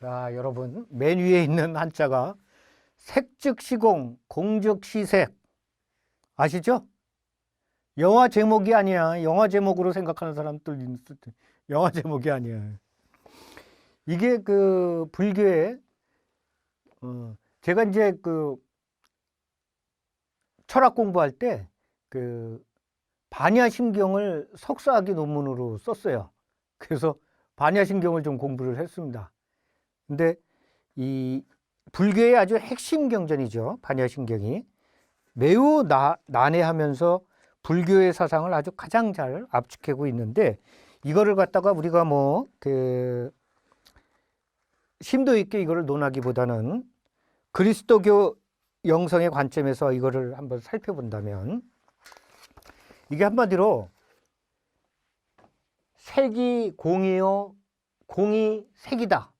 자, 여러분, 맨 위에 있는 한자가 색즉시공, 공즉시색. 아시죠? 영화 제목이 아니야. 영화 제목으로 생각하는 사람들 있을 때. 영화 제목이 아니야. 이게 그 불교의 제가 이제 그 철학 공부할 때 그 반야심경을 석사학위 논문으로 썼어요. 그래서 반야심경을 좀 공부를 했습니다. 근데 이 불교의 아주 핵심 경전이죠. 반야심경이 매우 난해하면서 불교의 사상을 아주 가장 잘 압축하고 있는데, 이거를 갖다가 우리가 뭐 그 심도 있게 이거를 논하기보다는 그리스도교 영성의 관점에서 이거를 한번 살펴본다면, 이게 한마디로 색이 공이요, 공이 색이다.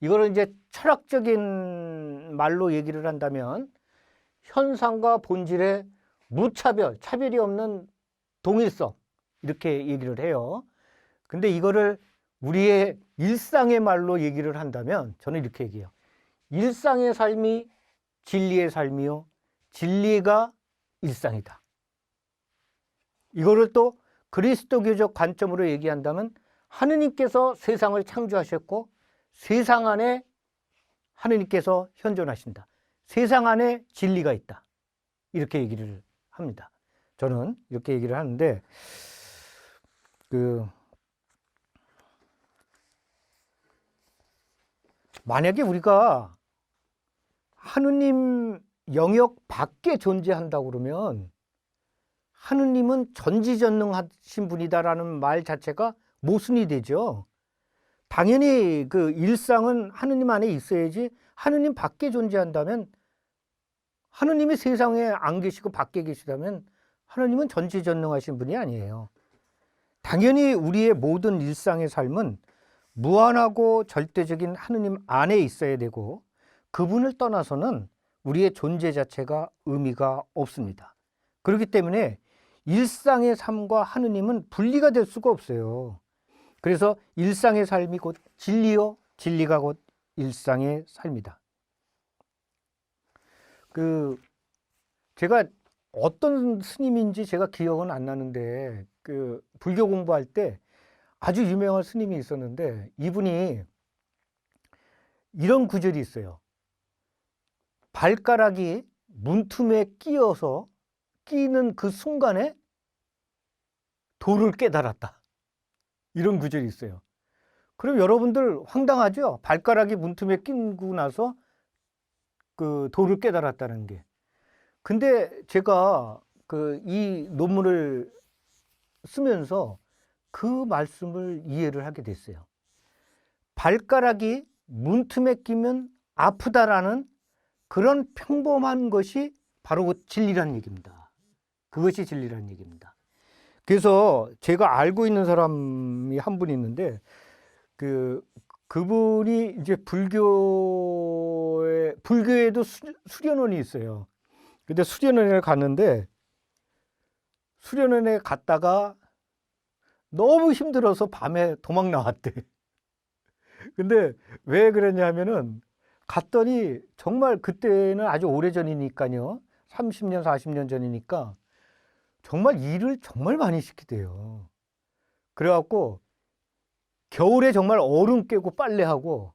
이거를 이제 철학적인 말로 얘기를 한다면 현상과 본질의 무차별, 차별이 없는 동일성, 이렇게 얘기를 해요. 근데 이거를 우리의 일상의 말로 얘기를 한다면 저는 이렇게 얘기해요. 일상의 삶이 진리의 삶이요, 진리가 일상이다. 이거를 또 그리스도교적 관점으로 얘기한다면 하느님께서 세상을 창조하셨고 세상 안에 하느님께서 현존하신다. 세상 안에 진리가 있다. 이렇게 얘기를 합니다. 저는 이렇게 얘기를 하는데, 만약에 우리가 하느님 영역 밖에 존재한다고 그러면 하느님은 전지전능하신 분이다라는 말 자체가 모순이 되죠. 당연히 그 일상은 하느님 안에 있어야지, 하느님 밖에 존재한다면, 하느님이 세상에 안 계시고 밖에 계시다면 하느님은 전지전능하신 분이 아니에요. 당연히 우리의 모든 일상의 삶은 무한하고 절대적인 하느님 안에 있어야 되고, 그분을 떠나서는 우리의 존재 자체가 의미가 없습니다. 그렇기 때문에 일상의 삶과 하느님은 분리가 될 수가 없어요. 그래서 일상의 삶이 곧 진리요, 진리가 곧 일상의 삶이다. 제가 어떤 스님인지 제가 기억은 안 나는데, 불교 공부할 때 아주 유명한 스님이 있었는데, 이분이 이런 구절이 있어요. 발가락이 문틈에 끼어서 끼는 그 순간에 도를 깨달았다. 이런 구절이 있어요. 그럼 여러분들 황당하죠? 발가락이 문틈에 끼고 나서 그 도를 깨달았다는 게. 근데 제가 이 논문을 쓰면서 그 말씀을 이해를 하게 됐어요. 발가락이 문틈에 끼면 아프다라는 그런 평범한 것이 바로 진리란 얘기입니다. 그것이 진리란 얘기입니다. 그래서 제가 알고 있는 사람이 한 분 있는데, 그분이 이제 불교에도 수련원이 있어요. 근데 수련원에 갔는데, 수련원에 갔다가 너무 힘들어서 밤에 도망 나왔대. 근데 왜 그랬냐면은, 갔더니 정말 그때는 아주 오래전이니까요. 30년, 40년 전이니까 정말 일을 정말 많이 시키대요. 그래갖고 겨울에 정말 얼음 깨고 빨래하고,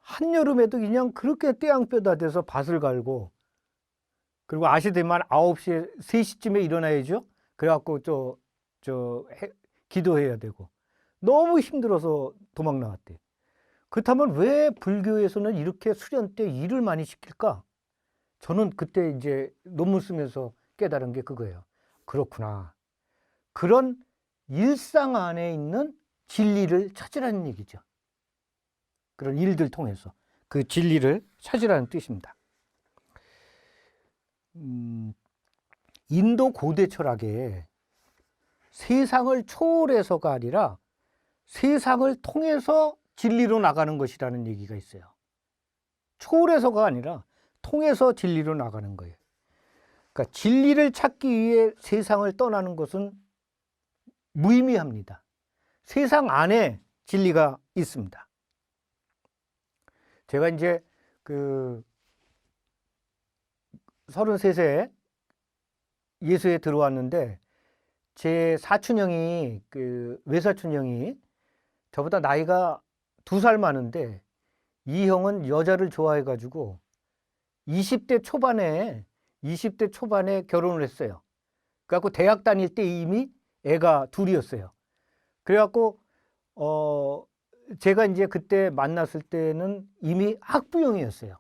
한여름에도 그냥 그렇게 떼양볕다 돼서 밭을 갈고, 그리고 아시다시피 9시에 3시쯤에 일어나야죠. 그래갖고 기도해야 되고, 너무 힘들어서 도망 나왔대. 그렇다면 왜 불교에서는 이렇게 수련 때 일을 많이 시킬까? 저는 그때 이제 논문 쓰면서 깨달은 게 그거예요. 그렇구나. 그런 일상 안에 있는 진리를 찾으라는 얘기죠. 그런 일들 통해서 그 진리를 찾으라는 뜻입니다. 인도 고대 철학에 세상을 초월해서가 아니라 세상을 통해서 진리로 나가는 것이라는 얘기가 있어요. 초월해서가 아니라 통해서 진리로 나가는 거예요. 그러니까 진리를 찾기 위해 세상을 떠나는 것은 무의미합니다. 세상 안에 진리가 있습니다. 제가 이제 그 33세 예수에 들어왔는데 제 사촌 형이 그 외사촌 형이 저보다 나이가 2살 많은데 이 형은 여자를 좋아해 가지고 20대 초반에 결혼을 했어요. 그래갖고 대학 다닐 때 이미 애가 둘이었어요. 그래갖고 제가 이제 그때 만났을 때는 이미 학부형이었어요.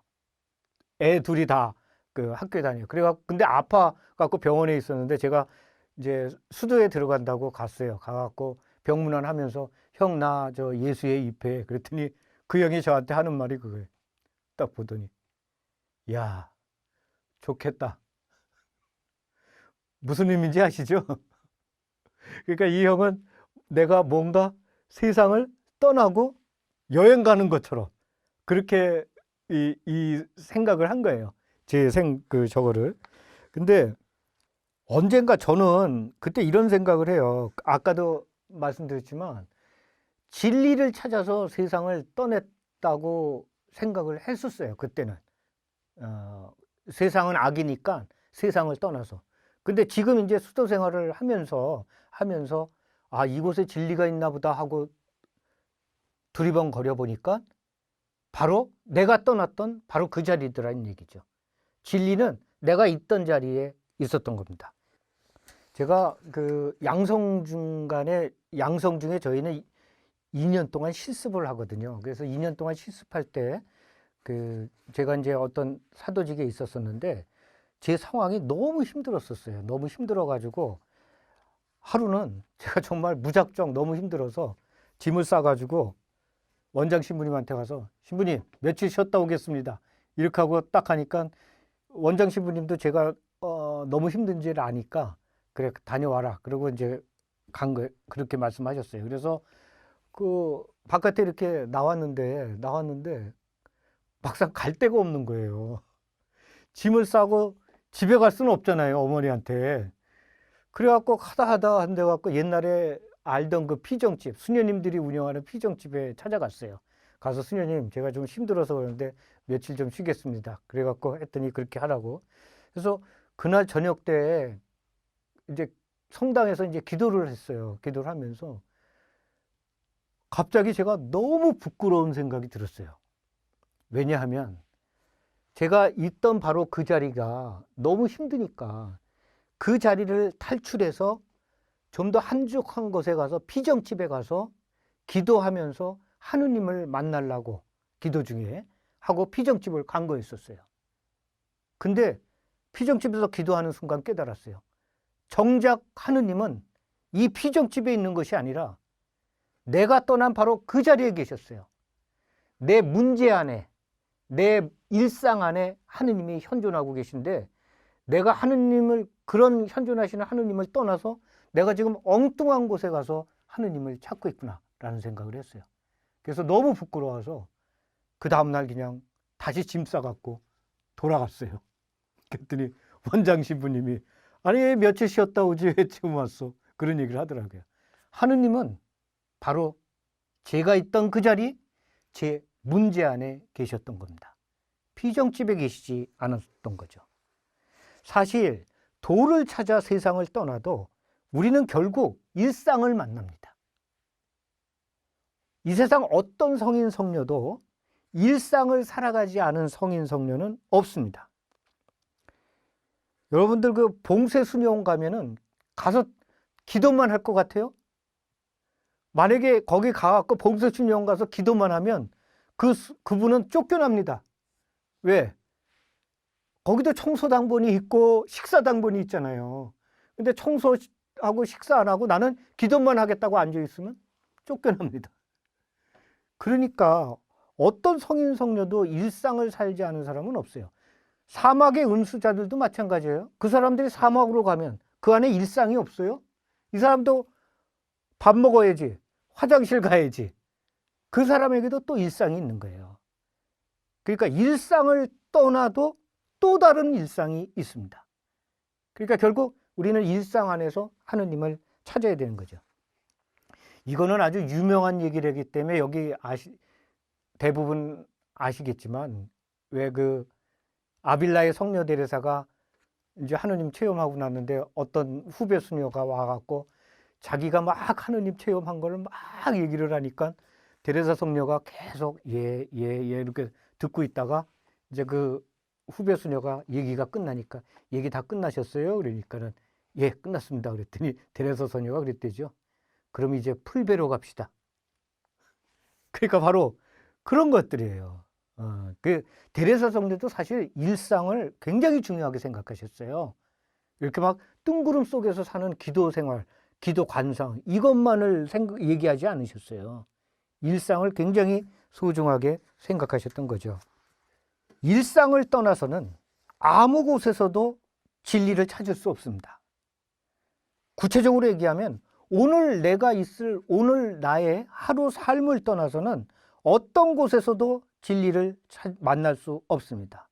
애 둘이 다 그 학교에 다녀요. 그래갖고 근데 아파갖고 병원에 있었는데 제가 이제 수도에 들어간다고 갔어요. 가갖고 병문안 하면서 형 나 저 예수에 입회. 그랬더니 그 형이 저한테 하는 말이 그거예요. 딱 보더니 야 좋겠다. 무슨 의미인지 아시죠? 그러니까 이 형은 내가 뭔가 세상을 떠나고 여행 가는 것처럼 그렇게 이 생각을 한 거예요. 저거를. 근데 언젠가 저는 그때 이런 생각을 해요. 아까도 말씀드렸지만 진리를 찾아서 세상을 떠났다고 생각을 했었어요. 그때는. 세상은 악이니까 세상을 떠나서. 근데 지금 이제 수도 생활을 하면서 아, 이곳에 진리가 있나 보다 하고 두리번거려 보니까 바로 내가 떠났던 바로 그 자리더라는 얘기죠. 진리는 내가 있던 자리에 있었던 겁니다. 제가 그 양성 중에 저희는 2년 동안 실습을 하거든요. 그래서 2년 동안 실습할 때 그 제가 이제 어떤 사도직에 있었었는데 제 상황이 너무 힘들었었어요. 너무 힘들어 가지고 하루는 제가 정말 무작정 너무 힘들어서 짐을 싸가지고 원장 신부님한테 가서 신부님 며칠 쉬었다 오겠습니다. 이렇게 하고 딱 하니까 원장 신부님도 제가 너무 힘든지를 아니까 그래 다녀와라. 그러고 이제 간 거 그렇게 말씀하셨어요. 그래서 그 바깥에 이렇게 나왔는데 막상 갈 데가 없는 거예요. 짐을 싸고 집에 갈 수는 없잖아요, 어머니한테. 그래갖고 하다 한데 갖고 옛날에 알던 그 피정집, 수녀님들이 운영하는 피정집에 찾아갔어요. 가서 수녀님, 제가 좀 힘들어서 그러는데 며칠 좀 쉬겠습니다. 그래갖고 했더니 그렇게 하라고. 그래서 그날 저녁 때 이제 성당에서 이제 기도를 했어요. 기도를 하면서 갑자기 제가 너무 부끄러운 생각이 들었어요. 왜냐하면 제가 있던 바로 그 자리가 너무 힘드니까 그 자리를 탈출해서 좀 더 한적한 곳에 가서 피정집에 가서 기도하면서 하느님을 만나려고 기도 중에 하고 피정집을 간 거였었어요. 근데 피정집에서 기도하는 순간 깨달았어요. 정작 하느님은 이 피정집에 있는 것이 아니라 내가 떠난 바로 그 자리에 계셨어요. 내 문제 안에, 내 일상 안에 하느님이 현존하고 계신데 내가 하느님을, 그런 현존하시는 하느님을 떠나서 내가 지금 엉뚱한 곳에 가서 하느님을 찾고 있구나 라는 생각을 했어요. 그래서 너무 부끄러워서 그 다음날 그냥 다시 짐 싸갖고 돌아갔어요. 그랬더니 원장 신부님이 아니 며칠 쉬었다 오지 왜 지금 왔어? 그런 얘기를 하더라고요. 하느님은 바로 제가 있던 그 자리, 제 문제 안에 계셨던 겁니다. 피정집에 계시지 않았던 거죠. 사실 도를 찾아 세상을 떠나도 우리는 결국 일상을 만납니다. 이 세상 어떤 성인 성녀도 일상을 살아가지 않은 성인 성녀는 없습니다. 여러분들 그 봉쇄수녀원 가면은 가서 기도만 할 것 같아요? 만약에 거기 가갖고 봉쇄수녀원 가서 기도만 하면 그분은 쫓겨납니다. 왜? 거기도 청소당번이 있고 식사당번이 있잖아요. 근데 청소하고 식사 안 하고 나는 기도만 하겠다고 앉아있으면 쫓겨납니다. 그러니까 어떤 성인 성녀도 일상을 살지 않은 사람은 없어요. 사막의 은수자들도 마찬가지예요. 그 사람들이 사막으로 가면 그 안에 일상이 없어요. 이 사람도 밥 먹어야지, 화장실 가야지. 그 사람에게도 또 일상이 있는 거예요. 그러니까 일상을 떠나도 또 다른 일상이 있습니다. 그러니까 결국 우리는 일상 안에서 하느님을 찾아야 되는 거죠. 이거는 아주 유명한 얘기를 하기 때문에 여기 대부분 아시겠지만 왜 그 아빌라의 성녀 데레사가 이제 하느님 체험하고 났는데 어떤 후배 수녀가 와갖고 자기가 막 하느님 체험한 거를 막 얘기를 하니까 데레사 성녀가 계속 예 이렇게 듣고 있다가 이제 그 후배 수녀가 얘기가 끝나니까 얘기 다 끝나셨어요? 그러니까는 예 끝났습니다. 그랬더니 데레사 성녀가 그랬대죠. 그럼 이제 풀배로 갑시다. 그러니까 바로 그런 것들이에요. 그 데레사 성녀도 사실 일상을 굉장히 중요하게 생각하셨어요. 이렇게 막 뜬구름 속에서 사는 기도 생활, 기도 관상 이것만을 얘기하지 않으셨어요. 일상을 굉장히 소중하게 생각하셨던 거죠. 일상을 떠나서는 아무 곳에서도 진리를 찾을 수 없습니다. 구체적으로 얘기하면 오늘 내가 있을 오늘 나의 하루 삶을 떠나서는 어떤 곳에서도 진리를 만날 수 없습니다.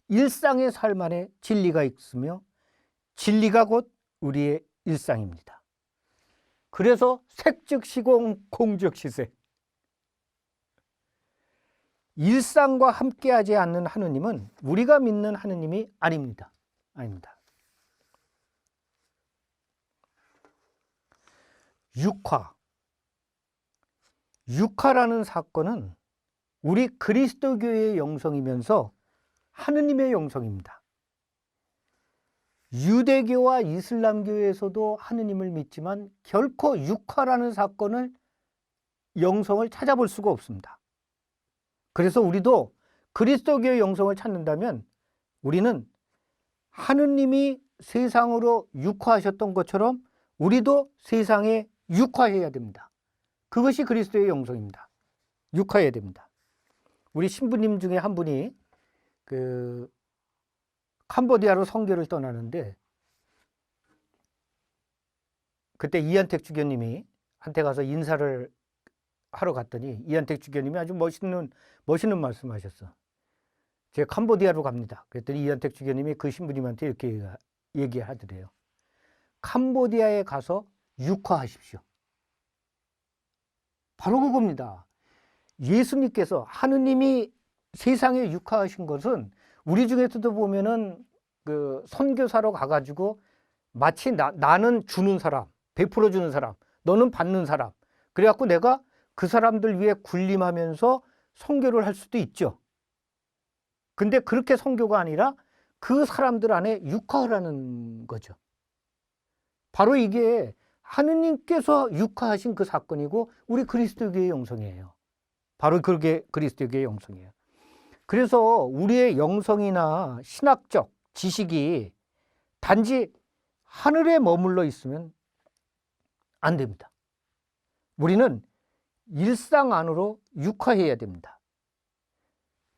일상의 삶 안에 진리가 있으며 진리가 곧 우리의 일상입니다. 그래서 색즉시공 공즉시색. 일상과 함께하지 않는 하느님은 우리가 믿는 하느님이 아닙니다. 아닙니다. 육화라는 사건은 우리 그리스도교의 영성이면서 하느님의 영성입니다. 유대교와 이슬람교에서도 하느님을 믿지만 결코 육화라는 사건을 영성을 찾아볼 수가 없습니다. 그래서 우리도 그리스도교의 영성을 찾는다면 우리는 하느님이 세상으로 육화하셨던 것처럼 우리도 세상에 육화해야 됩니다. 그것이 그리스도의 영성입니다. 육화해야 됩니다. 우리 신부님 중에 한 분이 그 캄보디아로 선교를 떠나는데 그때 이한택 주교님이 한테 가서 인사를 하러 갔더니 이한택 주교님이 아주 멋있는 말씀하셨어. 제가 캄보디아로 갑니다. 그랬더니 이한택 주교님이 그 신부님한테 이렇게 얘기하더래요. 캄보디아에 가서 육화하십시오. 바로 그겁니다. 예수님께서 하느님이 세상에 육화하신 것은 우리 중에서도 보면은 그 선교사로 가가지고 마치 나는 주는 사람, 베풀어 주는 사람, 너는 받는 사람. 그래갖고 내가 그 사람들 위해 군림하면서 선교를 할 수도 있죠. 근데 그렇게 선교가 아니라 그 사람들 안에 육화하라는 거죠. 바로 이게 하느님께서 육화하신 그 사건이고 우리 그리스도교의 영성이에요. 바로 그게 그리스도교의 영성이에요. 그래서 우리의 영성이나 신학적 지식이 단지 하늘에 머물러 있으면 안 됩니다. 우리는 일상 안으로 육화해야 됩니다.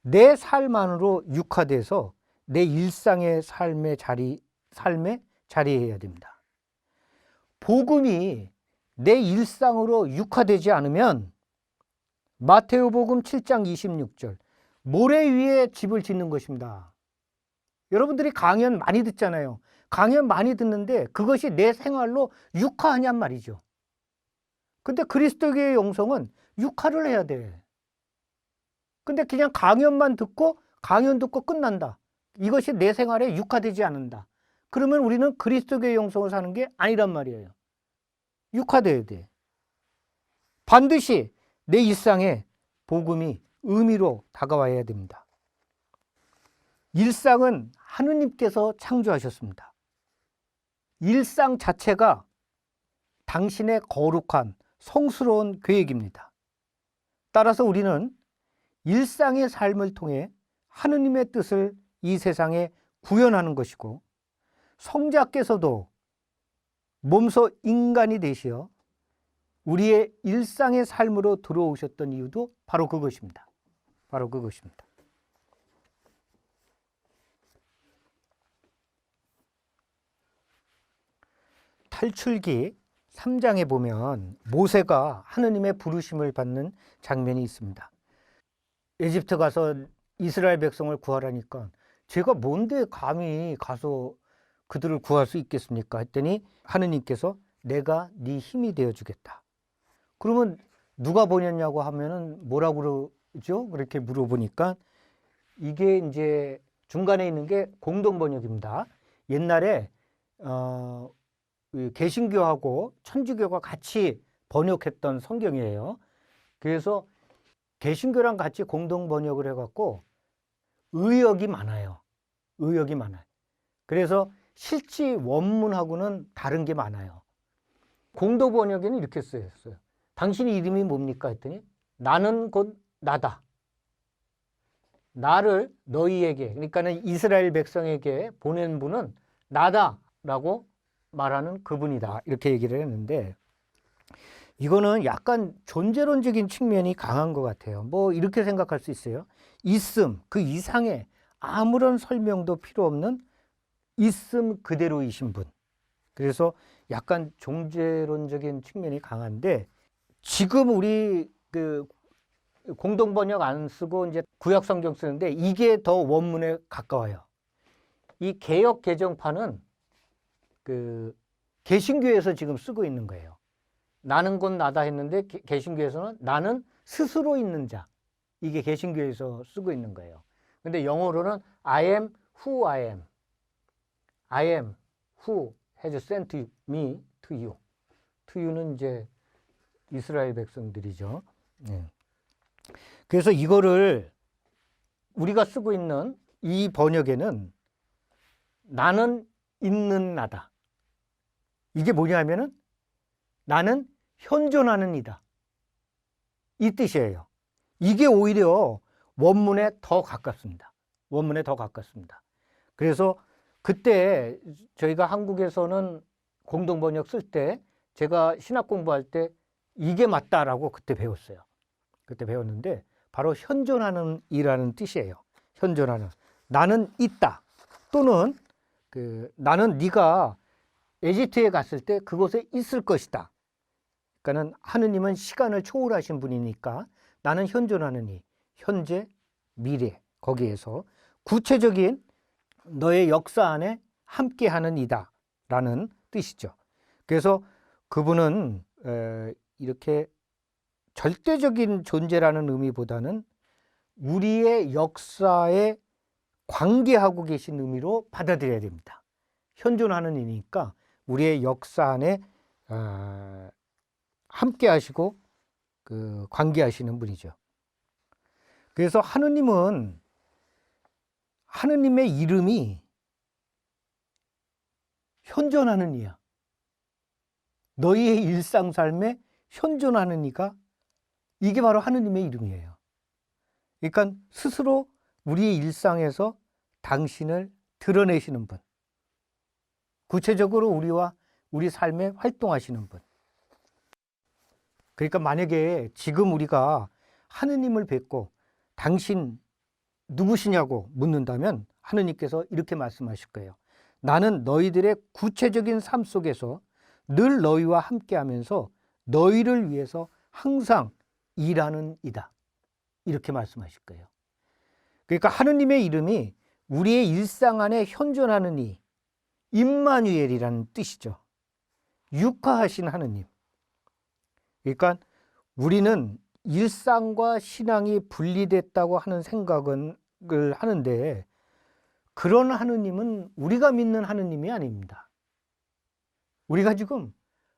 내 삶 안으로 육화돼서 내 일상의 삶에 자리해야 됩니다. 복음이 내 일상으로 육화되지 않으면 마테오복음 7장 26절 모래 위에 집을 짓는 것입니다. 여러분들이 강연 많이 듣잖아요. 강연 많이 듣는데 그것이 내 생활로 육화하냔 말이죠. 근데 그리스도교의 영성은 육화를 해야 돼. 근데 그냥 강연 듣고 끝난다. 이것이 내 생활에 육화되지 않는다. 그러면 우리는 그리스도교의 영성을 사는 게 아니란 말이에요. 육화돼야 돼. 반드시 내 일상에 복음이 의미로 다가와야 됩니다. 일상은 하느님께서 창조하셨습니다. 일상 자체가 당신의 거룩한 성스러운 계획입니다. 따라서 우리는 일상의 삶을 통해 하느님의 뜻을 이 세상에 구현하는 것이고 성자께서도 몸소 인간이 되시어 우리의 일상의 삶으로 들어오셨던 이유도 바로 그것입니다. 바로 그것입니다. 탈출기 3장에 보면 모세가 하느님의 부르심을 받는 장면이 있습니다. 에집트 가서 이스라엘 백성을 구하라니까 제가 뭔데 감히 가서 그들을 구할 수 있겠습니까? 했더니 하느님께서 내가 네 힘이 되어 주겠다. 그러면 누가 보냈냐고 하면은 뭐라고 그죠? 그렇게 물어보니까 이게 이제 중간에 있는 게 공동 번역입니다. 옛날에 개신교하고 천주교가 같이 번역했던 성경이에요. 그래서 개신교랑 같이 공동 번역을 해갖고 의역이 많아요. 의역이 많아요. 그래서 실제 원문하고는 다른 게 많아요. 공동 번역에는 이렇게 쓰였어요. 당신의 이름이 뭡니까? 했더니 나는 곧 나다. 나를 너희에게, 그러니까는 이스라엘 백성에게 보낸 분은 나다라고 말하는 그분이다. 이렇게 얘기를 했는데 이거는 약간 존재론적인 측면이 강한 것 같아요. 뭐 이렇게 생각할 수 있어요. 있음, 그 이상의 아무런 설명도 필요 없는 있음 그대로이신 분. 그래서 약간 존재론적인 측면이 강한데 지금 우리 그 공동 번역 안 쓰고 이제 구약 성경 쓰는데 이게 더 원문에 가까워요. 이 개역 개정판은 그 개신교에서 지금 쓰고 있는 거예요. 나는 곧 나다 했는데 개신교에서는 나는 스스로 있는 자. 이게 개신교에서 쓰고 있는 거예요. 근데 영어로는 I am who I am. I am who has sent me to you. to you는 이제 이스라엘 백성들이죠. 네. 그래서 이거를 우리가 쓰고 있는 이 번역에는 나는 있는 나다. 이게 뭐냐면은 나는 현존하는 이다. 이 뜻이에요. 이게 오히려 원문에 더 가깝습니다. 원문에 더 가깝습니다. 그래서 그때 저희가 한국에서는 공동 번역 쓸 때 제가 신학 공부할 때 이게 맞다라고 그때 배웠어요. 그때 배웠는데 바로 현존하는 이라는 뜻이에요. 현존하는. 나는 있다. 또는 나는 네가 에집트에 갔을 때 그곳에 있을 것이다. 그러니까는 하느님은 시간을 초월하신 분이니까 나는 현존하는 이, 현재, 미래 거기에서 구체적인 너의 역사 안에 함께하는 이다 라는 뜻이죠. 그래서 그분은 이렇게 절대적인 존재라는 의미보다는 우리의 역사에 관계하고 계신 의미로 받아들여야 됩니다. 현존하는 이니까 우리의 역사 안에 함께 하시고 관계하시는 분이죠. 그래서 하느님은 하느님의 이름이 현존하는 이야. 너희의 일상 삶에 현존하는 이가 이게 바로 하느님의 이름이에요. 그러니까 스스로 우리의 일상에서 당신을 드러내시는 분. 구체적으로 우리와 우리 삶에 활동하시는 분. 그러니까 만약에 지금 우리가 하느님을 뵙고 당신 누구시냐고 묻는다면 하느님께서 이렇게 말씀하실 거예요. 나는 너희들의 구체적인 삶 속에서 늘 너희와 함께하면서 너희를 위해서 항상 일하는 이다. 이렇게 말씀하실 거예요. 그러니까 하느님의 이름이 우리의 일상 안에 현존하는 이 임마누엘이라는 뜻이죠. 육화하신 하느님. 그러니까 우리는 일상과 신앙이 분리됐다고 하는 생각을 하는데 그런 하느님은 우리가 믿는 하느님이 아닙니다. 우리가 지금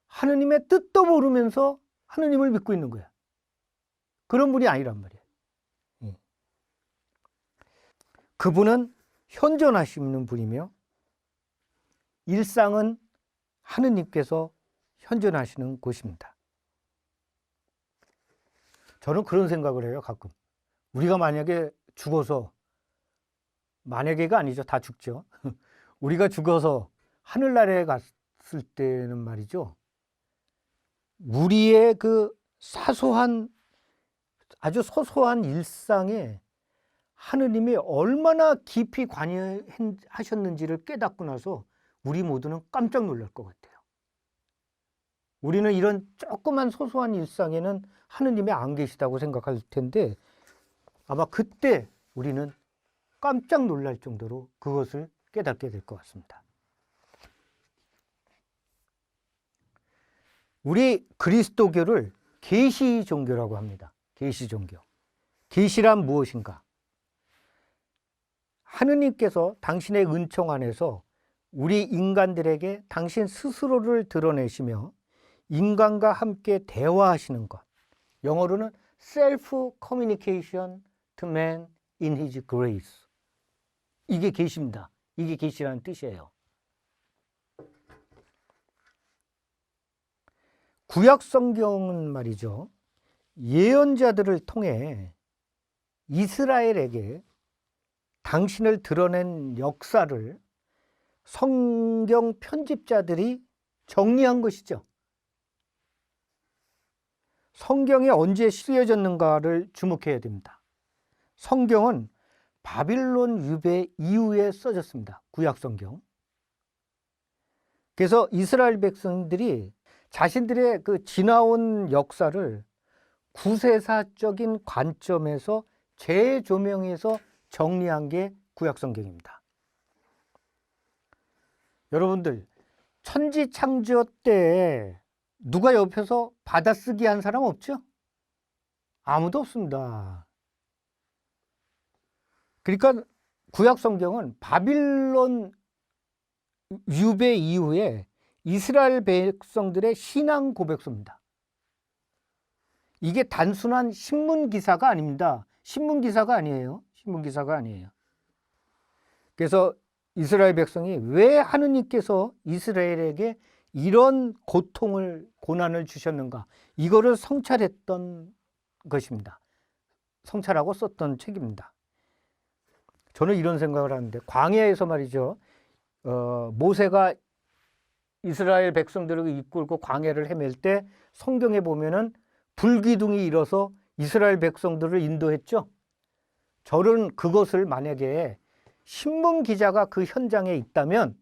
하느님의 뜻도 모르면서 하느님을 믿고 있는 거야. 그런 분이 아니란 말이야. 그분은 현존하시는 분이며 일상은 하느님께서 현존하시는 곳입니다. 저는 그런 생각을 해요, 가끔. 우리가 만약에 죽어서, 만약에가 아니죠, 다 죽죠. 우리가 죽어서 하늘나라에 갔을 때는 말이죠, 우리의 그 사소한, 아주 소소한 일상에 하느님이 얼마나 깊이 관여하셨는지를 깨닫고 나서 우리 모두는 깜짝 놀랄 것 같아요. 우리는 이런 조그만 소소한 일상에는 하느님이 안 계시다고 생각할 텐데 아마 그때 우리는 깜짝 놀랄 정도로 그것을 깨닫게 될 것 같습니다. 우리 그리스도교를 계시 종교라고 합니다. 계시 종교. 계시란 무엇인가? 하느님께서 당신의 은총 안에서 우리 인간들에게 당신 스스로를 드러내시며 인간과 함께 대화하시는 것. 영어로는 self communication to man in his grace. 이게 계시입니다. 이게 계시라는 뜻이에요. 구약 성경은 말이죠. 예언자들을 통해 이스라엘에게 당신을 드러낸 역사를 성경 편집자들이 정리한 것이죠. 성경이 언제 쓰여졌는가를 주목해야 됩니다. 성경은 바빌론 유배 이후에 써졌습니다. 구약 성경. 그래서 이스라엘 백성들이 자신들의 그 지나온 역사를 구세사적인 관점에서 재조명해서 정리한 게 구약 성경입니다. 여러분들, 천지창조 때 누가 옆에서 받아쓰기 한 사람 없죠? 아무도 없습니다. 그러니까 구약 성경은 바빌론 유배 이후에 이스라엘 백성들의 신앙 고백서입니다. 이게 단순한 신문 기사가 아닙니다. 신문 기사가 아니에요. 신문 기사가 아니에요. 그래서 이스라엘 백성이 왜 하느님께서 이스라엘에게 이런 고통을, 고난을 주셨는가, 이거를 성찰했던 것입니다. 성찰하고 썼던 책입니다. 저는 이런 생각을 하는데, 광야에서 말이죠, 모세가 이스라엘 백성들을 이끌고 광야를 헤맬 때 성경에 보면은 불기둥이 일어서 이스라엘 백성들을 인도했죠. 저는 그것을 만약에 신문 기자가 그 현장에 있다면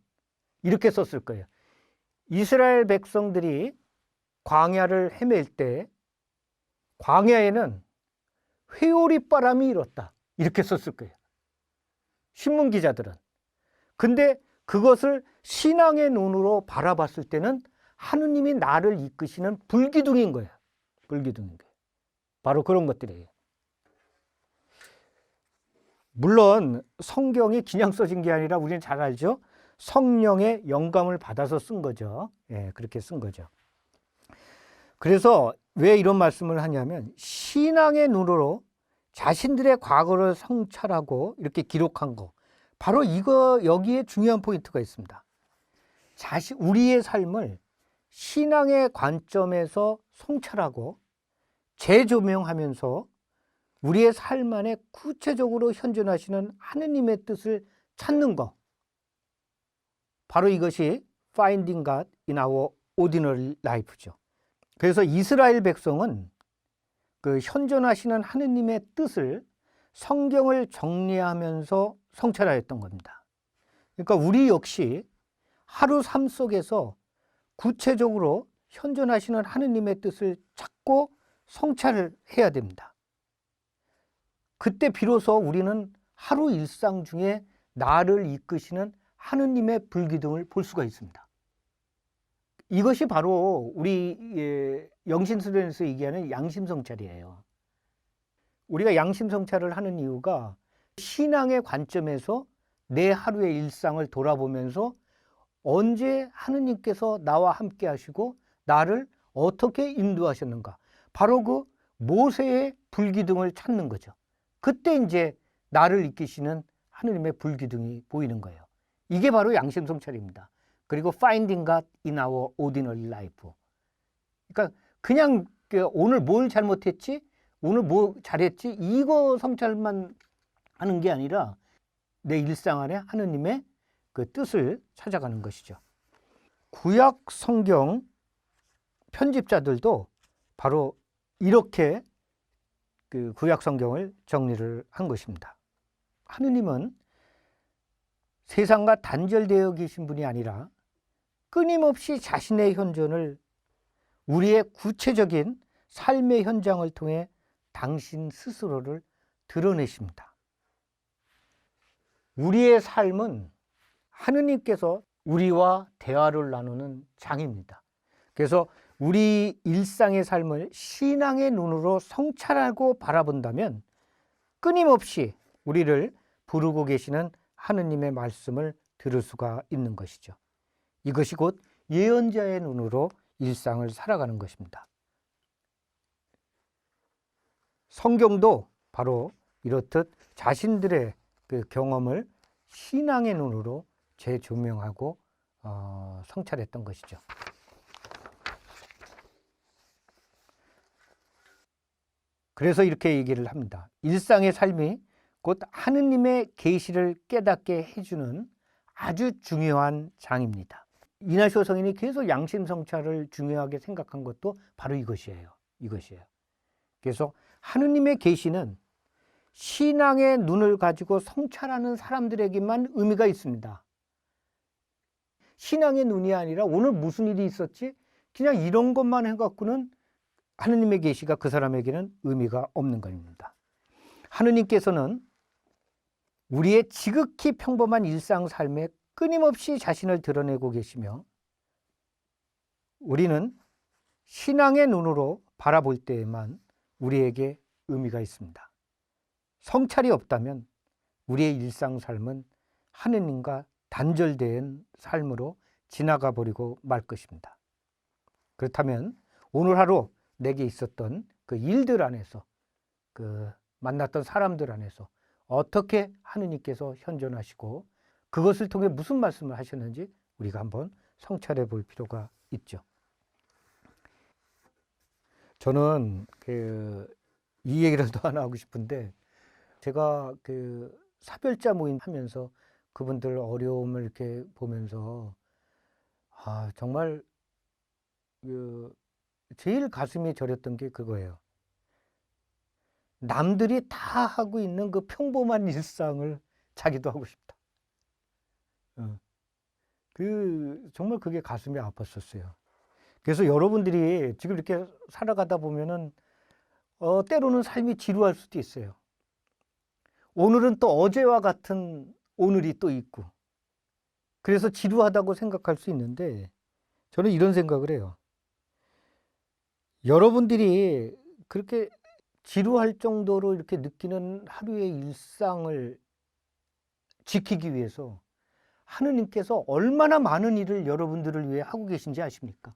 이렇게 썼을 거예요. 이스라엘 백성들이 광야를 헤맬 때 광야에는 회오리 바람이 일었다. 이렇게 썼을 거예요. 신문 기자들은. 근데 그것을 신앙의 눈으로 바라봤을 때는 하느님이 나를 이끄시는 불기둥인 거예요. 불기둥인 거예요. 바로 그런 것들이에요. 물론 성경이 그냥 써진 게 아니라 우리는 잘 알죠. 성령의 영감을 받아서 쓴 거죠. 예, 그렇게 쓴 거죠. 그래서 왜 이런 말씀을 하냐면, 신앙의 눈으로 자신들의 과거를 성찰하고 이렇게 기록한 거, 바로 이거, 여기에 중요한 포인트가 있습니다. 우리의 삶을 신앙의 관점에서 성찰하고 재조명하면서 우리의 삶 안에 구체적으로 현존하시는 하느님의 뜻을 찾는 것, 바로 이것이 Finding God in our ordinary life죠. 그래서 이스라엘 백성은 그 현존하시는 하느님의 뜻을 성경을 정리하면서 성찰하였던 겁니다. 그러니까 우리 역시 하루 삶 속에서 구체적으로 현존하시는 하느님의 뜻을 찾고 성찰을 해야 됩니다. 그때 비로소 우리는 하루 일상 중에 나를 이끄시는 하느님의 불기둥을 볼 수가 있습니다. 이것이 바로 우리 영신수련에서 얘기하는 양심성찰이에요. 우리가 양심성찰을 하는 이유가 신앙의 관점에서 내 하루의 일상을 돌아보면서 언제 하느님께서 나와 함께 하시고 나를 어떻게 인도하셨는가, 바로 그 모세의 불기둥을 찾는 거죠. 그때 이제 나를 이끄시는 하느님의 불기둥이 보이는 거예요. 이게 바로 양심성찰입니다. 그리고 Finding God in our ordinary life. 그러니까 그냥 오늘 뭘 잘못했지, 오늘 뭐 잘했지, 이거 성찰만 하는 게 아니라 내 일상 안에 하느님의 그 뜻을 찾아가는 것이죠. 구약 성경 편집자들도 바로 이렇게 그 구약 성경을 정리를 한 것입니다. 하느님은 세상과 단절되어 계신 분이 아니라 끊임없이 자신의 현존을 우리의 구체적인 삶의 현장을 통해 당신 스스로를 드러내십니다. 우리의 삶은 하느님께서 우리와 대화를 나누는 장입니다. 그래서 우리 일상의 삶을 신앙의 눈으로 성찰하고 바라본다면 끊임없이 우리를 부르고 계시는 하느님의 말씀을 들을 수가 있는 것이죠. 이것이 곧 예언자의 눈으로 일상을 살아가는 것입니다. 성경도 바로 이렇듯 자신들의 그 경험을 신앙의 눈으로 재조명하고 성찰했던 것이죠. 그래서 이렇게 얘기를 합니다. 일상의 삶이 곧 하느님의 계시를 깨닫게 해주는 아주 중요한 장입니다. 이나시오 성인이 계속 양심 성찰을 중요하게 생각한 것도 바로 이것이에요. 그래서 하느님의 계시는 신앙의 눈을 가지고 성찰하는 사람들에게만 의미가 있습니다. 신앙의 눈이 아니라 오늘 무슨 일이 있었지? 그냥 이런 것만 해갖고는 하느님의 계시가 그 사람에게는 의미가 없는 것입니다. 하느님께서는 우리의 지극히 평범한 일상 삶에 끊임없이 자신을 드러내고 계시며 우리는 신앙의 눈으로 바라볼 때에만 우리에게 의미가 있습니다. 성찰이 없다면 우리의 일상 삶은 하느님과 단절된 삶으로 지나가 버리고 말 것입니다. 그렇다면 오늘 하루 내게 있었던 그 일들 안에서 그 만났던 사람들 안에서 어떻게 하느님께서 현존하시고 그것을 통해 무슨 말씀을 하셨는지 우리가 한번 성찰해 볼 필요가 있죠. 저는 이 얘기를 더 하나 하고 싶은데 제가 그 사별자 모임 하면서 그분들 어려움을 이렇게 보면서 정말 제일 가슴이 저렸던 게 그거예요. 남들이 다 하고 있는 그 평범한 일상을 자기도 하고 싶다. 정말 그게 가슴이 아팠었어요. 그래서 여러분들이 지금 이렇게 살아가다 보면은 때로는 삶이 지루할 수도 있어요. 오늘은 또 어제와 같은 오늘이 또 있고 그래서 지루하다고 생각할 수 있는데 저는 이런 생각을 해요. 여러분들이 그렇게 지루할 정도로 이렇게 느끼는 하루의 일상을 지키기 위해서 하느님께서 얼마나 많은 일을 여러분들을 위해 하고 계신지 아십니까?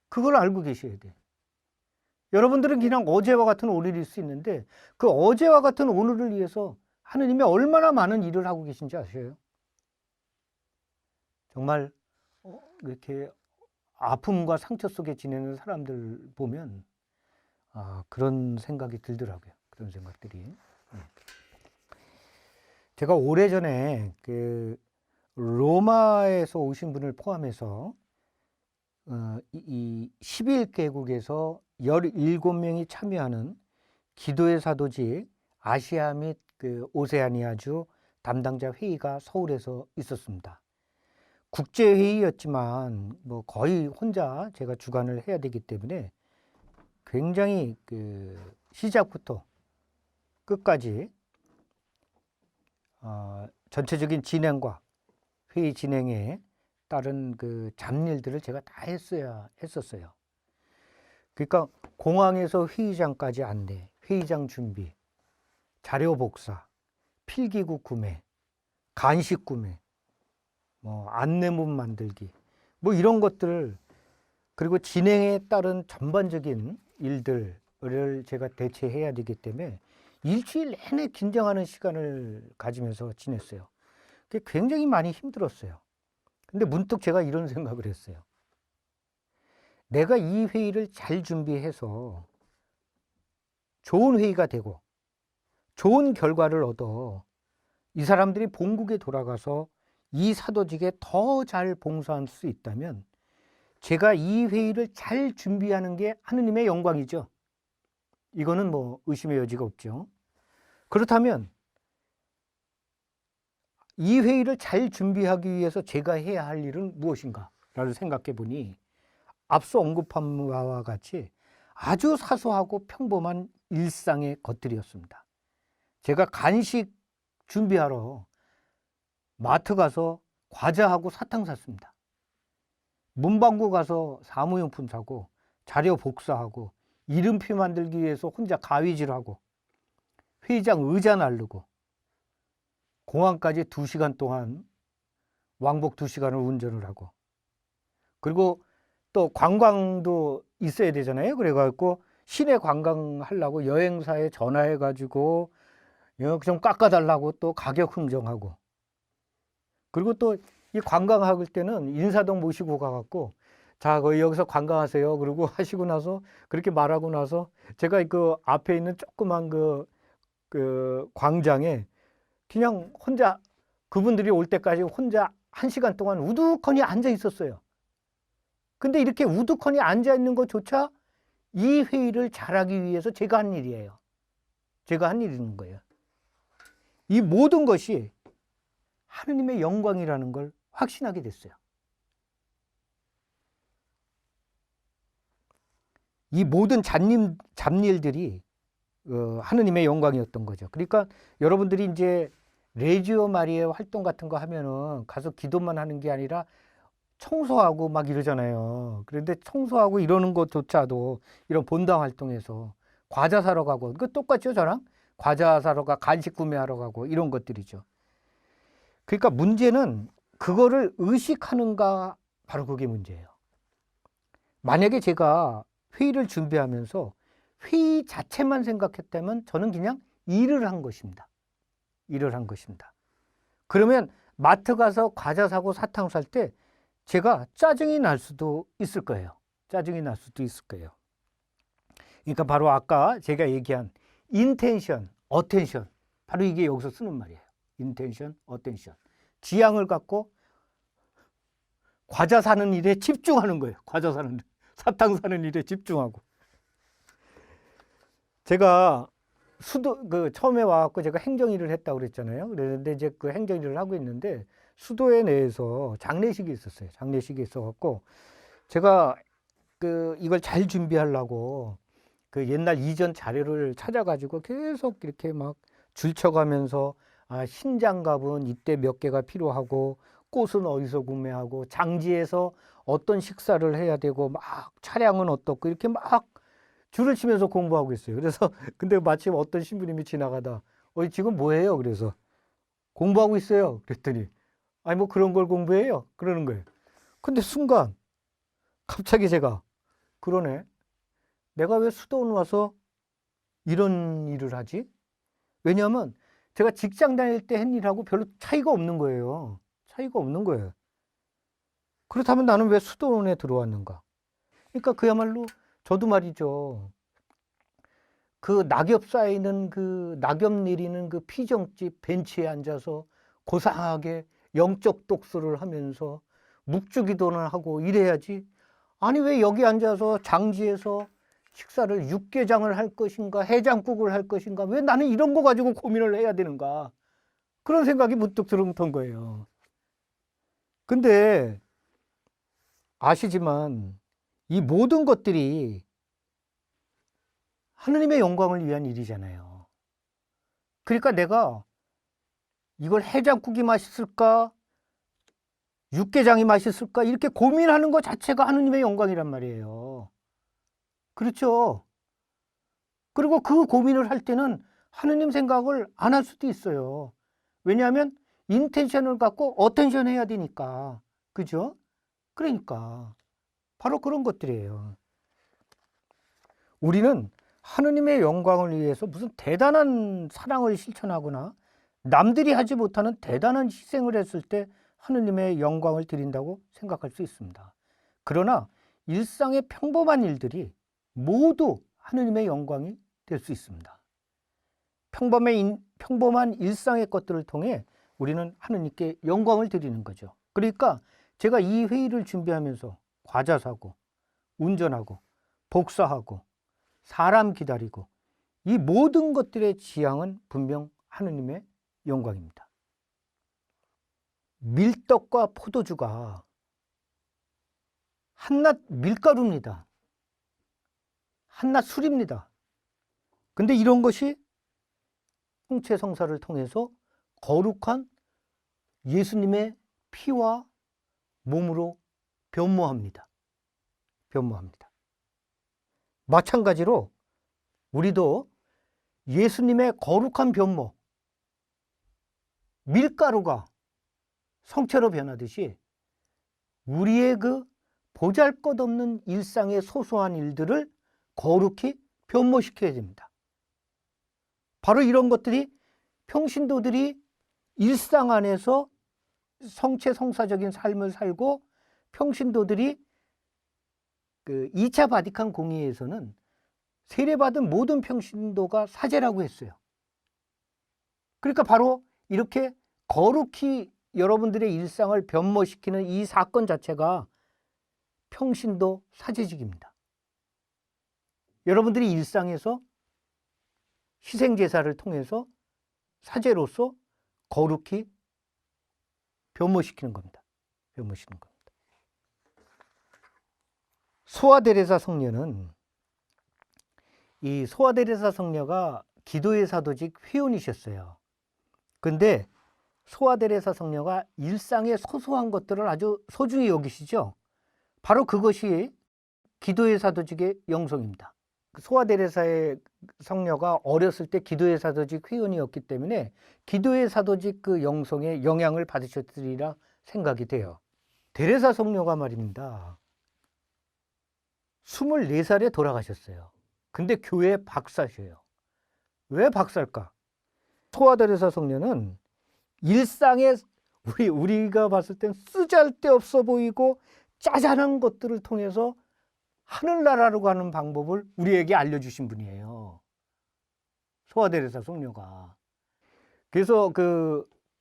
그걸 알고 계셔야 돼요. 여러분들은 그냥 어제와 같은 오늘일 수 있는데 그 어제와 같은 오늘을 위해서 하느님이 얼마나 많은 일을 하고 계신지 아셔요? 정말 이렇게 아픔과 상처 속에 지내는 사람들 보면 그런 생각이 들더라고요. 그런 생각들이. 제가 오래전에 그 로마에서 오신 분을 포함해서 이 11개국에서 17명이 참여하는 기도의 사도지 아시아 및 그 오세아니아주 담당자 회의가 서울에서 있었습니다. 국제회의였지만 뭐 거의 혼자 제가 주관을 해야 되기 때문에 굉장히 그 시작부터 끝까지 전체적인 진행과 회의 진행에 따른 그 잡일들을 제가 다 했었어요. 그러니까 공항에서 회의장까지 안내, 회의장 준비, 자료 복사, 필기구 구매, 간식 구매, 뭐 안내문 만들기, 뭐 이런 것들, 그리고 진행에 따른 전반적인 일들을 제가 대체해야 되기 때문에 일주일 내내 긴장하는 시간을 가지면서 지냈어요. 그게 굉장히 많이 힘들었어요. 근데 문득 제가 이런 생각을 했어요. 내가 이 회의를 잘 준비해서 좋은 회의가 되고 좋은 결과를 얻어 이 사람들이 본국에 돌아가서 이 사도직에 더 잘 봉사할 수 있다면 제가 이 회의를 잘 준비하는 게 하느님의 영광이죠. 이거는 뭐 의심의 여지가 없죠. 그렇다면 이 회의를 잘 준비하기 위해서 제가 해야 할 일은 무엇인가 라를 생각해 보니 앞서 언급한 바와 같이 아주 사소하고 평범한 일상의 것들이었습니다. 제가 간식 준비하러 마트 가서 과자하고 사탕 샀습니다. 문방구 가서 사무용품 사고 자료 복사하고 이름표 만들기 위해서 혼자 가위질하고 회의장 의자 날르고 공항까지 2시간 동안 왕복 2시간을 운전을 하고, 그리고 또 관광도 있어야 되잖아요. 그래갖고 시내 관광하려고 여행사에 전화해가지고 좀 깎아달라고 또 가격 흥정하고, 그리고 또 이 관광할 때는 인사동 모시고 가갖고 자, 거기 여기서 관광하세요. 그러고 하시고 나서 그렇게 말하고 나서 제가 그 앞에 있는 조그만 그 광장에 그냥 혼자 그분들이 올 때까지 혼자 1시간 동안 우두커니 앉아 있었어요. 근데 이렇게 우두커니 앉아 있는 것조차 이 회의를 잘하기 위해서 제가 한 일이에요. 제가 한 일인 거예요. 이 모든 것이 하느님의 영광이라는 걸 확신하게 됐어요. 이 모든 잡일들이 하느님의 영광이었던 거죠. 그러니까 여러분들이 이제 레지오 마리아 활동 같은 거 하면은 가서 기도만 하는 게 아니라 청소하고 막 이러잖아요. 그런데 청소하고 이러는 것조차도 이런 본당 활동에서 과자 사러 가고, 그 똑같죠, 저랑? 과자 사러 가, 간식 구매하러 가고 이런 것들이죠. 그러니까 문제는 그거를 의식하는가, 바로 그게 문제예요. 만약에 제가 회의를 준비하면서 회의 자체만 생각했다면 저는 그냥 일을 한 것입니다. 일을 한 것입니다. 그러면 마트 가서 과자 사고 사탕 살 때 제가 짜증이 날 수도 있을 거예요. 짜증이 날 수도 있을 거예요. 그러니까 바로 아까 제가 얘기한 인텐션, 어텐션, 바로 이게 여기서 쓰는 말이에요. 인텐션, 어텐션. 지향을 갖고 과자 사는 일에 집중하는 거예요. 과자 사는 일, 사탕 사는 일에 집중하고. 제가 처음에 와갖고 제가 행정일을 했다고 그랬잖아요. 그랬는데 이제 그 행정일을 하고 있는데 수도에 내에서 장례식이 있었어요. 장례식이 있어갖고 제가 이걸 잘 준비하려고 그 옛날 이전 자료를 찾아가지고 계속 이렇게 막 줄쳐가면서, 아, 신장갑은 이때 몇 개가 필요하고, 꽃은 어디서 구매하고, 장지에서 어떤 식사를 해야 되고, 막 차량은 어떻고, 이렇게 막 줄을 치면서 공부하고 있어요. 그래서 근데 마침 어떤 신부님이 지나가다 지금 뭐해요? 그래서 공부하고 있어요. 그랬더니 아니 뭐 그런 걸 공부해요? 그러는 거예요. 근데 순간 갑자기 제가, 그러네, 내가 왜 수도원 와서 이런 일을 하지? 왜냐하면 제가 직장 다닐 때 한 일하고 별로 차이가 없는 거예요. 차이가 없는 거예요. 그렇다면 나는 왜 수도원에 들어왔는가? 그러니까 그야말로 저도 말이죠. 그 낙엽 쌓이는 그 낙엽 내리는 그 피정집 벤치에 앉아서 고상하게 영적 독서를 하면서 묵주기도를 하고 이래야지. 아니 왜 여기 앉아서 장지에서 식사를 육개장을 할 것인가, 해장국을 할 것인가, 왜 나는 이런 거 가지고 고민을 해야 되는가, 그런 생각이 문득 들었던 거예요. 근데 아시지만 이 모든 것들이 하느님의 영광을 위한 일이잖아요. 그러니까 내가 이걸 해장국이 맛있을까, 육개장이 맛있을까, 이렇게 고민하는 것 자체가 하느님의 영광이란 말이에요. 그렇죠? 그리고 그 고민을 할 때는 하느님 생각을 안 할 수도 있어요. 왜냐하면 인텐션을 갖고 어텐션 해야 되니까. 그죠? 그러니까 바로 그런 것들이에요. 우리는 하느님의 영광을 위해서 무슨 대단한 사랑을 실천하거나 남들이 하지 못하는 대단한 희생을 했을 때 하느님의 영광을 드린다고 생각할 수 있습니다. 그러나 일상의 평범한 일들이 모두 하느님의 영광이 될 수 있습니다. 평범한 일상의 것들을 통해 우리는 하느님께 영광을 드리는 거죠. 그러니까 제가 이 회의를 준비하면서 과자 사고, 운전하고, 복사하고, 사람 기다리고, 이 모든 것들의 지향은 분명 하느님의 영광입니다. 밀떡과 포도주가 한낱 밀가루입니다. 한낱 술입니다. 근데 이런 것이 홍채성사를 통해서 거룩한 예수님의 피와 몸으로 변모합니다. 변모합니다. 마찬가지로 우리도 예수님의 거룩한 변모, 밀가루가 성체로 변하듯이 우리의 그 보잘것없는 일상의 소소한 일들을 거룩히 변모시켜야 됩니다. 바로 이런 것들이 평신도들이 일상 안에서 성체 성사적인 삶을 살고 평신도들이 그 2차 바티칸 공의회에서는 세례받은 모든 평신도가 사제라고 했어요. 그러니까 바로 이렇게 거룩히 여러분들의 일상을 변모시키는 이 사건 자체가 평신도 사제직입니다. 여러분들이 일상에서 희생제사를 통해서 사제로서 거룩히 변모시키는 겁니다. 변모시키는 겁니다. 소아데레사 성녀는 이 소아데레사 성녀가 기도의 사도직 회원이셨어요. 근데 소아데레사 성녀가 일상의 소소한 것들을 아주 소중히 여기시죠. 바로 그것이 기도의 사도직의 영성입니다. 소아데레사의 성녀가 어렸을 때 기도의 사도직 회원이었기 때문에 기도의 사도직 그 영성에 영향을 받으셨으리라 생각이 돼요. 데레사 성녀가 말입니다. 24살에 돌아가셨어요. 근데 교회 박사셔요. 왜 박사일까? 소아데레사 성녀는 일상에 우리가 봤을 땐 쓰잘데없어 보이고 짜잘한 것들을 통해서 하늘나라로 가는 방법을 우리에게 알려주신 분이에요. 소아데레사 성녀가. 그래서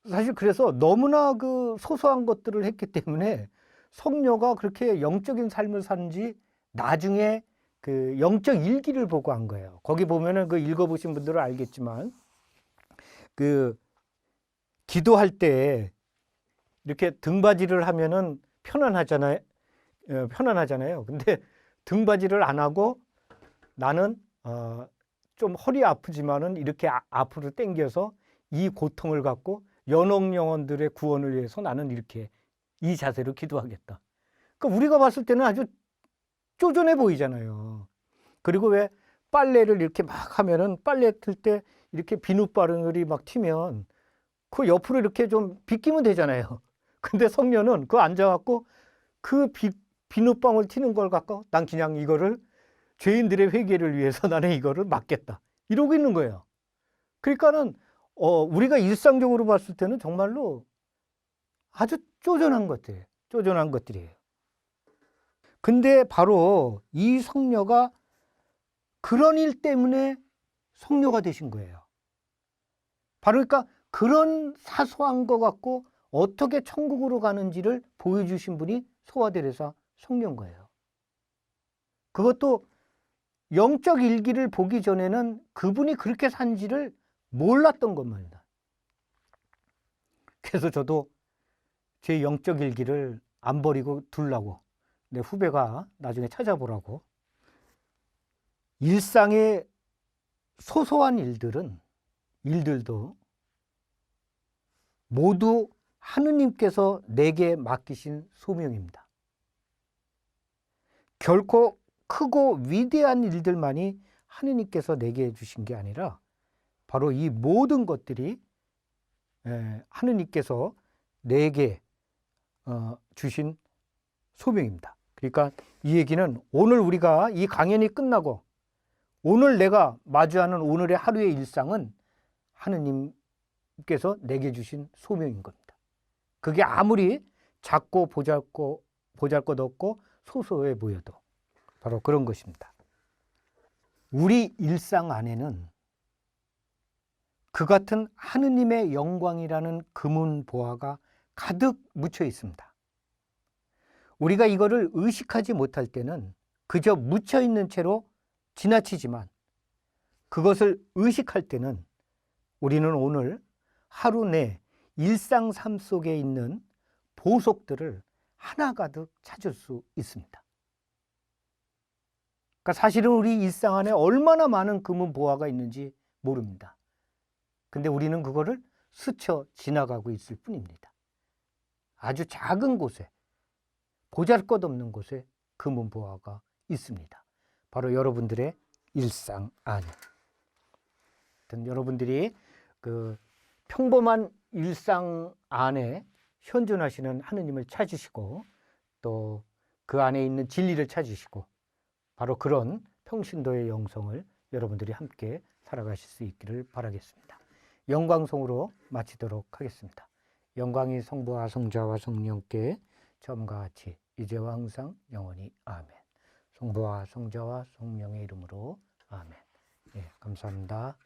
사실 그래서 너무나 그 소소한 것들을 했기 때문에 성녀가 그렇게 영적인 삶을 사는지 나중에 그 영적 일기를 보고 한 거예요. 거기 보면은 그 읽어보신 분들은 알겠지만 그 기도할 때 이렇게 등받이를 하면은 편안하잖아요. 근데 등받이를 안 하고 나는 좀 허리 아프지만은 이렇게 앞으로 당겨서 이 고통을 갖고 연옥 영혼들의 구원을 위해서 나는 이렇게 이 자세로 기도하겠다. 그러니까 우리가 봤을 때는 아주 쪼잔해 보이잖아요. 그리고 왜 빨래를 이렇게 막 하면은 빨래 틀 때 이렇게 비눗방울이 막 튀면 그 옆으로 이렇게 좀 비끼면 되잖아요. 근데 성녀는 그 앉아갖고 그 비눗방울 튀는 걸 갖고 난 그냥 이거를 죄인들의 회개를 위해서 나는 이거를 맡겠다. 이러고 있는 거예요. 그러니까는 우리가 일상적으로 봤을 때는 정말로 아주 쪼잔한 것들이에요. 근데 바로 이 성녀가 그런 일 때문에 성녀가 되신 거예요. 바로 그러니까 그런 사소한 거 갖고 어떻게 천국으로 가는지를 보여주신 분이 소아데레사 성녀인 거예요. 그것도 영적 일기를 보기 전에는 그분이 그렇게 산지를 몰랐던 것만이다. 그래서 저도 제 영적 일기를 안 버리고 두려고 내 후배가 나중에 찾아보라고. 일상의 소소한 일들도 모두 하느님께서 내게 맡기신 소명입니다. 결코 크고 위대한 일들만이 하느님께서 내게 주신 게 아니라 바로 이 모든 것들이 하느님께서 내게 주신 소명입니다. 그러니까 이 얘기는 오늘 우리가 이 강연이 끝나고 오늘 내가 마주하는 오늘의 하루의 일상은 하느님께서 내게 주신 소명인 겁니다. 그게 아무리 작고 보잘것없고 소소해 보여도 바로 그런 것입니다. 우리 일상 안에는 그 같은 하느님의 영광이라는 금은 보화가 가득 묻혀 있습니다. 우리가 이거를 의식하지 못할 때는 그저 묻혀 있는 채로 지나치지만 그것을 의식할 때는 우리는 오늘 하루 내 일상 삶 속에 있는 보석들을 하나가득 찾을 수 있습니다. 그러니까 사실은 우리 일상 안에 얼마나 많은 금은 보화가 있는지 모릅니다. 근데 우리는 그거를 스쳐 지나가고 있을 뿐입니다. 아주 작은 곳에 보잘것없는 곳에 금은 보화가 있습니다. 바로 여러분들의 일상 안에. 하여튼 여러분들이 그 평범한 일상 안에 현존하시는 하느님을 찾으시고 또 그 안에 있는 진리를 찾으시고 바로 그런 평신도의 영성을 여러분들이 함께 살아가실 수 있기를 바라겠습니다. 영광송으로 마치도록 하겠습니다. 영광이 성부와 성자와 성령께 처음과 같이 이제와 항상 영원히 아멘. 성부와 성자와 성령의 이름으로 아멘. 예, 감사합니다.